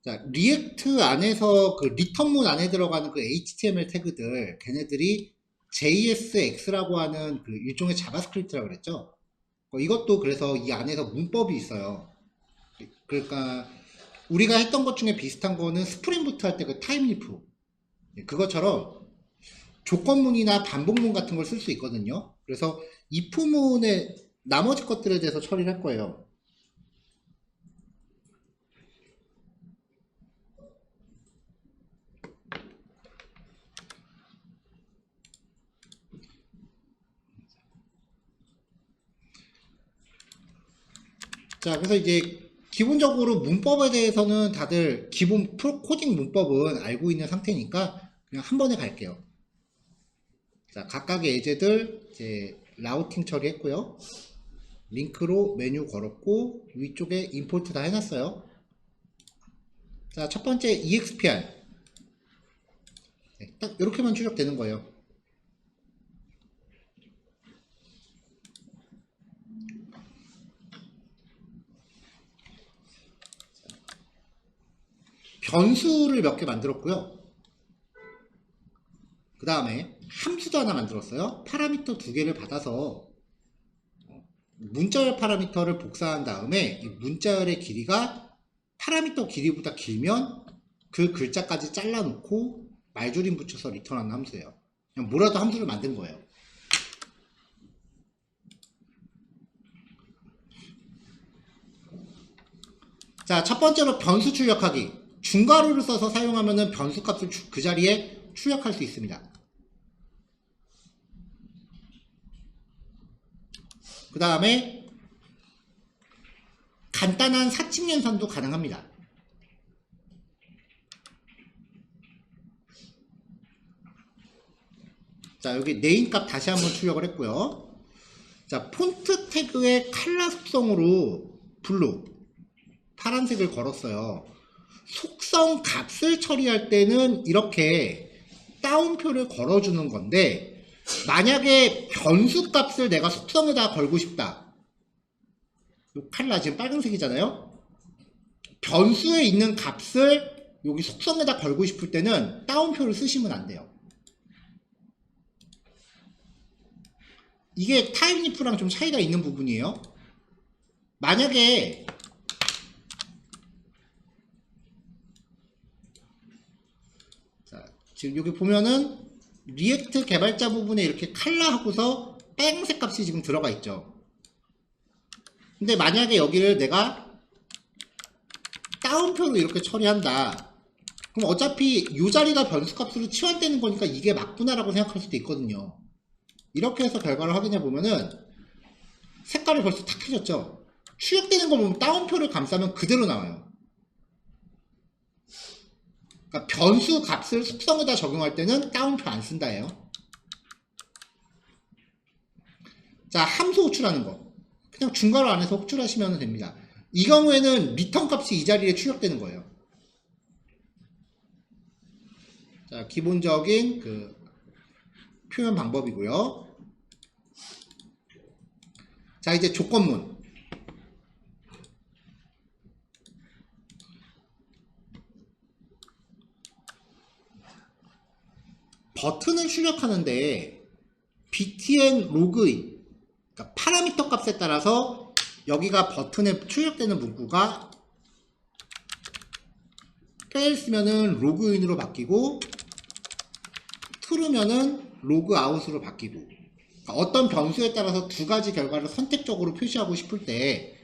자, 리액트 안에서 그 리턴문 안에 들어가는 그 HTML 태그들, 걔네들이 JSX라고 하는 그 일종의 자바스크립트라고 그랬죠? 이것도 그래서 이 안에서 문법이 있어요. 그러니까 우리가 했던 것 중에 비슷한 거는 스프링부트 할 때 그 타임리프. 그것처럼 조건문이나 반복문 같은 걸 쓸 수 있거든요. 그래서 if문의 나머지 것들에 대해서 처리를 할 거예요. 자, 그래서 이제 기본적으로 문법에 대해서는 다들 기본 코딩 문법은 알고 있는 상태니까 그냥 한 번에 갈게요. 자, 각각의 예제들 이제 라우팅 처리했고요. 링크로 메뉴 걸었고 위쪽에 임포트 다 해놨어요. 자, 첫 번째 EXPR. 네, 딱 이렇게만 출력되는 거예요. 변수를 몇 개 만들었고요. 그 다음에 함수도 하나 만들었어요. 파라미터 2개를 받아서 문자열 파라미터를 복사한 다음에 이 문자열의 길이가 파라미터 길이보다 길면 그 글자까지 잘라놓고 말줄임 붙여서 리턴하는 함수예요. 그냥 뭐라도 함수를 만든 거예요. 자, 첫 번째로 변수 출력하기. 중괄호를 써서 사용하면 변수 값을 그 자리에 출력할 수 있습니다. 그 다음에 간단한 사칙 연산도 가능합니다. 자, 여기 네임 값 다시 한번 출력을 했고요. 자, 폰트 태그의 컬러 속성으로 블루, 파란색을 걸었어요. 속성 값을 처리할 때는 이렇게 따옴표를 걸어주는 건데, 만약에 변수 값을 내가 속성에다 걸고 싶다. 이 컬러 지금 빨간색이잖아요. 변수에 있는 값을 여기 속성에다 걸고 싶을 때는 따옴표를 쓰시면 안 돼요. 이게 타임리프랑 좀 차이가 있는 부분이에요. 만약에 자, 지금 여기 보면은 리액트 개발자 부분에 이렇게 컬러 하고서 빨간색 값이 지금 들어가 있죠. 근데 만약에 여기를 내가 따옴표로 이렇게 처리한다. 그럼 어차피 이 자리가 변수 값으로 치환되는 거니까 이게 맞구나라고 생각할 수도 있거든요. 이렇게 해서 결과를 확인해 보면은 색깔이 벌써 탁해졌죠. 출력되는 거 보면 따옴표를 감싸면 그대로 나와요. 그러니까 변수 값을 속성에다 적용할 때는 따옴표 안 쓴다예요. 자, 함수 호출하는 거. 그냥 중괄호 안에서 호출하시면 됩니다. 이 경우에는 리턴 값이 이 자리에 출력되는 거예요. 자, 기본적인 그 표현 방법이고요. 자, 이제 조건문. 버튼을 출력하는데 btn 로그인, 그러니까 파라미터 값에 따라서 여기가 버튼에 출력되는 문구가 껴있으면은 로그인으로 바뀌고 true면은 로그아웃으로 바뀌고, 그러니까 어떤 변수에 따라서 두 가지 결과를 선택적으로 표시하고 싶을 때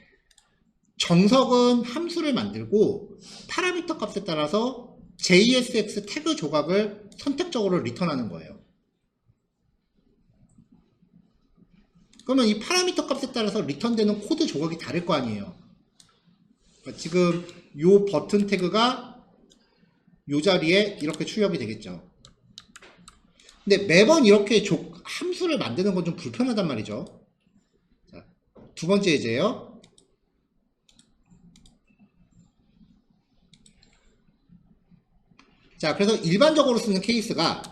정석은 함수를 만들고 파라미터 값에 따라서 JSX 태그 조각을 선택적으로 리턴하는 거예요. 그러면 이 파라미터 값에 따라서 리턴되는 코드 조각이 다를 거 아니에요. 그러니까 지금 요 버튼 태그가 요 자리에 이렇게 출력이 되겠죠. 근데 매번 이렇게 함수를 만드는 건 좀 불편하단 말이죠. 자, 두 번째 예제예요. 자, 그래서 일반적으로 쓰는 케이스가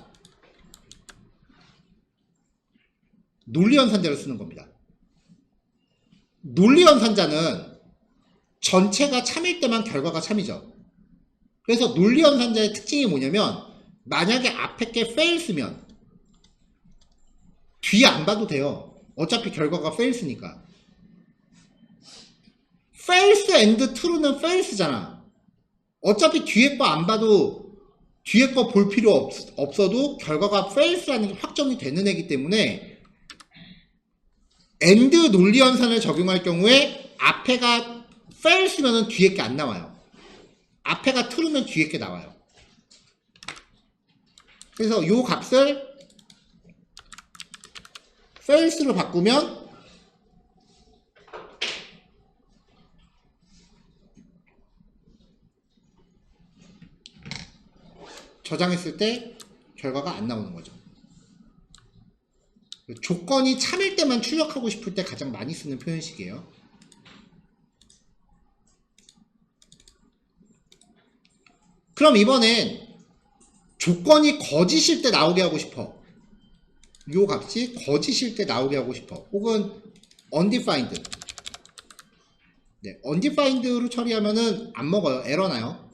논리연산자를 쓰는 겁니다. 논리연산자는 전체가 참일 때만 결과가 참이죠. 그래서 논리연산자의 특징이 뭐냐면 만약에 앞에 게 fails면 뒤에 안 봐도 돼요. 어차피 결과가 fails니까. fails and true는 fails잖아. 어차피 뒤에 거 안 봐도 뒤에 거 볼 필요 없어도 결과가 fails라는 게 확정이 되는 애기 때문에 and 논리연산을 적용할 경우에 앞에가 fails면은 뒤에 게 안 나와요. 앞에가 true면 뒤에 게 나와요. 그래서 요 값을 fails로 바꾸면 저장했을 때 결과가 안 나오는 거죠. 조건이 참일 때만 출력하고 싶을 때 가장 많이 쓰는 표현식이에요. 그럼 이번엔 조건이 거짓일 때 나오게 하고 싶어. 요 값이 거짓일 때 나오게 하고 싶어. 혹은 undefined. 네, undefined로 처리하면은 안 먹어요. 에러 나요.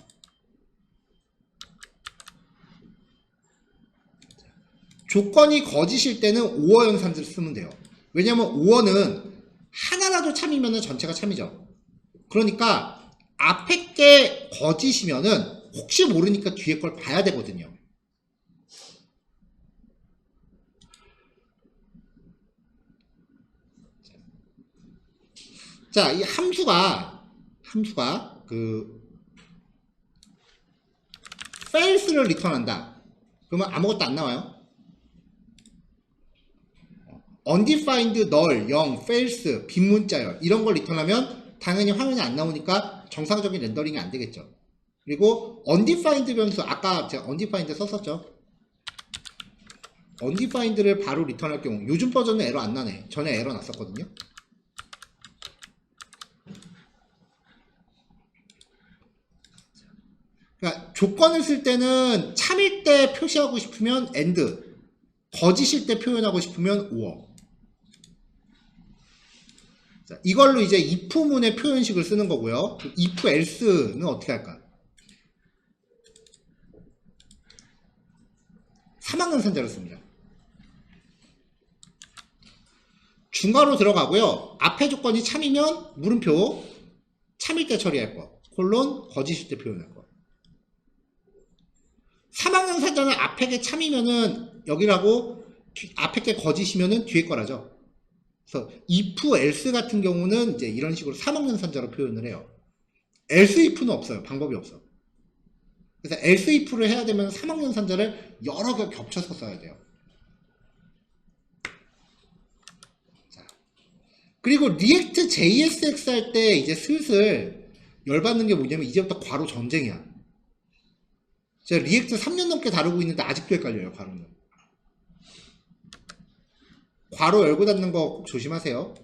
조건이 거짓일 때는 오어 연산을 쓰면 돼요. 왜냐면 오어는 하나라도 참이면은 전체가 참이죠. 그러니까 앞에 게 거짓이면은 혹시 모르니까 뒤에 걸 봐야 되거든요. 자, 이 함수가 fails를 리턴한다. 그러면 아무것도 안 나와요. undefined, null, 0, false, 빈 문자열 이런 걸 리턴하면 당연히 화면이 안 나오니까 정상적인 렌더링이 안 되겠죠. 그리고 undefined 변수 아까 제가 undefined 썼었죠. undefined를 바로 리턴할 경우 요즘 버전은 에러 안 나네. 전에 에러 났었거든요. 그러니까 조건을 쓸 때는 참일 때 표시하고 싶으면 and, 거짓일 때 표현하고 싶으면 or. 자, 이걸로 이제 if문의 표현식을 쓰는 거고요. if else는 어떻게 할까? 사망연산자를 씁니다. 중괄호 들어가고요. 앞에 조건이 참이면 물음표, 참일 때 처리할 거. 콜론, 거짓일 때 표현할 거. 사망연산자는 앞에 게 참이면은 여기라고 앞에 게 거짓이면은 뒤에 거라죠. 그래서 if, else 같은 경우는 이제 이런 식으로 사망연산자로 표현을 해요. else if는 없어요. 방법이 없어. 그래서 else if를 해야 되면 사망연산자를 여러 개 겹쳐서 써야 돼요. 자, 그리고 리액트 JSX 할 때 이제 슬슬 열받는 게 뭐냐면 이제부터 괄호 전쟁이야. 제가 리액트 3년 넘게 다루고 있는데 아직도 헷갈려요. 괄호는. 괄호 열고 닫는 거 꼭 조심하세요.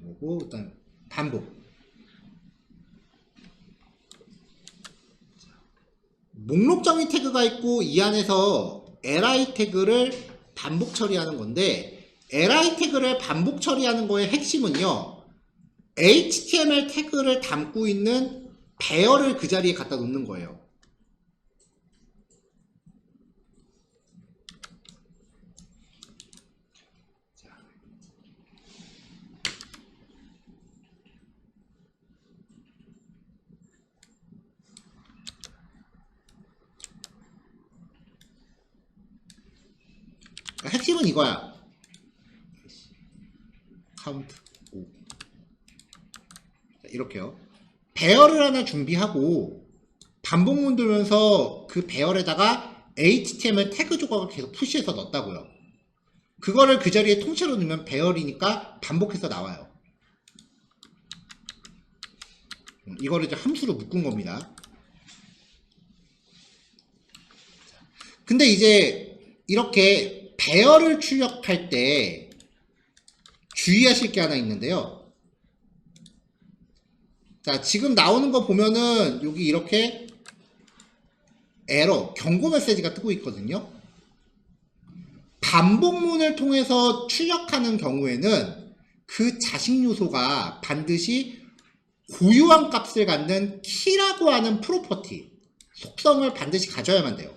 그리고 일단 반복. 목록 정의 태그가 있고 이 안에서 li 태그를 반복 처리하는 건데 li 태그를 반복 처리하는 거의 핵심은요. HTML 태그를 담고 있는 배열을 그 자리에 갖다 놓는 거예요. 핵심은 이거야. 카운트 5. 이렇게요. 배열을 하나 준비하고 반복문 돌면서 그 배열에다가 HTML 태그 조각을 계속 푸시해서 넣었다고요. 그거를 그 자리에 통째로 넣으면 배열이니까 반복해서 나와요. 이거를 이제 함수로 묶은 겁니다. 근데 이제 이렇게 배열을 출력할 때 주의하실 게 하나 있는데요. 자, 지금 나오는 거 보면은 여기 이렇게 에러, 경고 메시지가 뜨고 있거든요. 반복문을 통해서 출력하는 경우에는 그 자식 요소가 반드시 고유한 값을 갖는 키라고 하는 프로퍼티, 속성을 반드시 가져야만 돼요.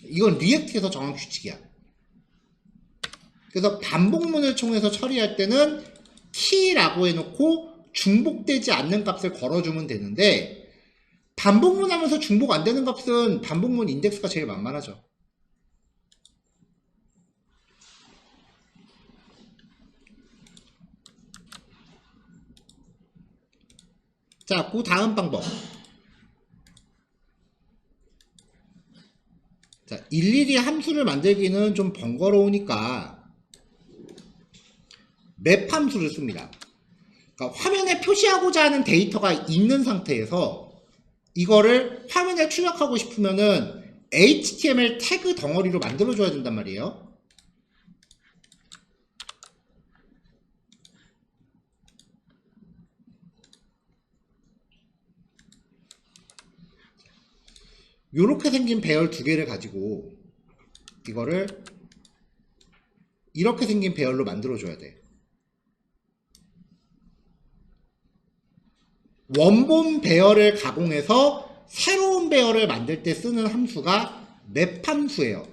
이건 리액트에서 정한 규칙이야. 그래서 반복문을 통해서 처리할 때는 키라고 해놓고 중복되지 않는 값을 걸어주면 되는데, 반복문 하면서 중복 안 되는 값은 반복문 인덱스가 제일 만만하죠. 자, 그 다음 방법. 자, 일일이 함수를 만들기는 좀 번거로우니까 맵 함수를 씁니다. 그러니까 화면에 표시하고자 하는 데이터가 있는 상태에서 이거를 화면에 출력하고 싶으면은 HTML 태그 덩어리로 만들어줘야 된단 말이에요. 요렇게 생긴 배열 두 개를 가지고 이거를 이렇게 생긴 배열로 만들어줘야 돼. 원본 배열을 가공해서 새로운 배열을 만들 때 쓰는 함수가 맵 함수예요.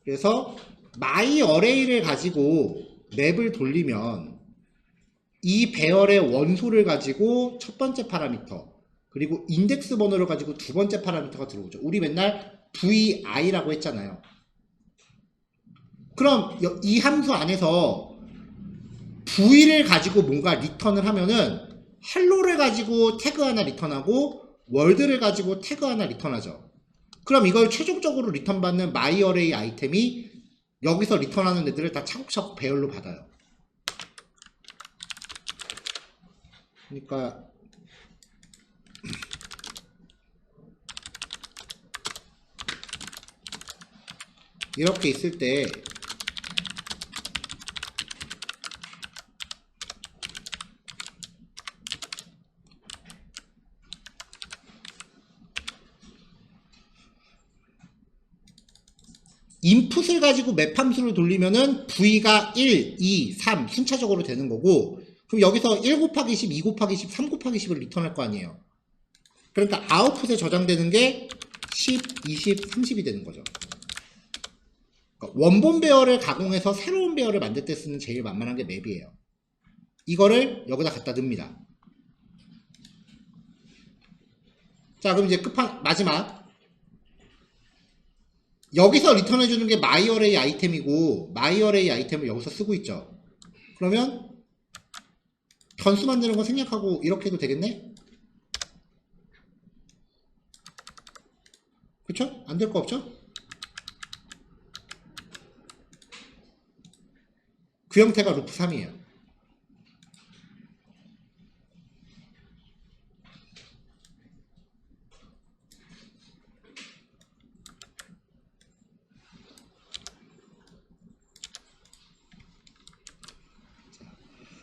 그래서 myArray를 가지고 맵을 돌리면 이 배열의 원소를 가지고 첫 번째 파라미터, 그리고 인덱스 번호를 가지고 두 번째 파라미터가 들어오죠. 우리 맨날 vi라고 했잖아요. 그럼 이 함수 안에서 v를 가지고 뭔가 리턴을 하면은 헬로를 가지고 태그 하나 리턴하고 월드를 가지고 태그 하나 리턴하죠. 그럼 이걸 최종적으로 리턴받는 myArray 아이템이 여기서 리턴하는 애들을 다 차곡차곡 배열로 받아요. 그러니까 이렇게 있을 때 인풋을 가지고 맵 함수를 돌리면은 v가 1, 2, 3 순차적으로 되는 거고, 그럼 여기서 1 곱하기 10, 2 곱하기 10, 3 곱하기 10을 리턴할 거 아니에요. 그러니까 아웃풋에 저장되는 게 10, 20, 30이 되는 거죠. 그러니까 원본 배열을 가공해서 새로운 배열을 만들 때 쓰는 제일 만만한 게 맵이에요. 이거를 여기다 갖다 넣습니다. 자, 그럼 이제 마지막. 여기서 리턴해주는 게 myArray 아이템이고, myArray 아이템을 여기서 쓰고 있죠. 그러면 변수 만드는 거 생략하고 이렇게 해도 되겠네? 그쵸? 안 될 거 없죠? 그 형태가 루프 3이에요.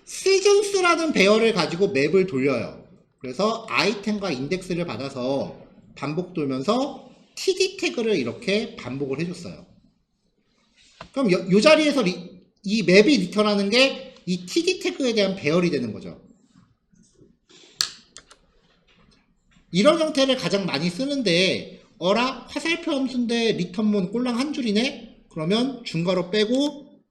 시즌스라는 배열을 가지고 맵을 돌려요. 그래서 아이템과 인덱스를 받아서 반복 돌면서 td 태그를 이렇게 반복을 해줬어요. 그럼 요 자리에서 이 맵이 리턴하는 게 이 td 태그에 대한 배열이 되는 거죠. 이런 형태를 가장 많이 쓰는데, 어라? 화살표 함수인데 리턴문 꼴랑 한 줄이네? 그러면 중괄호 빼고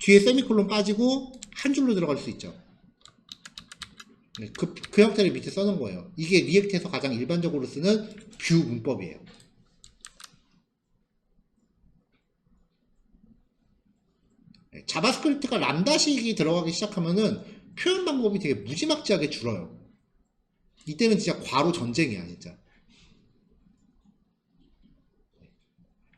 뒤에 세미콜론 빠지고 한 줄로 들어갈 수 있죠. 그 형태를 밑에 써놓은 거예요. 이게 리액트에서 가장 일반적으로 쓰는 뷰 문법이에요. 자바스크립트가 람다식이 들어가기 시작하면은 표현 방법이 되게 무지막지하게 줄어요. 이때는 진짜 괄호 전쟁이야, 진짜.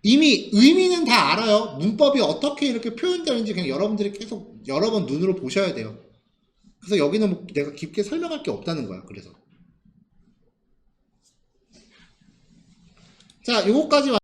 이미 의미는 다 알아요. 문법이 어떻게 이렇게 표현되는지 그냥 여러분들이 계속 여러 번 눈으로 보셔야 돼요. 그래서 여기는 뭐 내가 깊게 설명할 게 없다는 거야. 그래서 자, 요거까지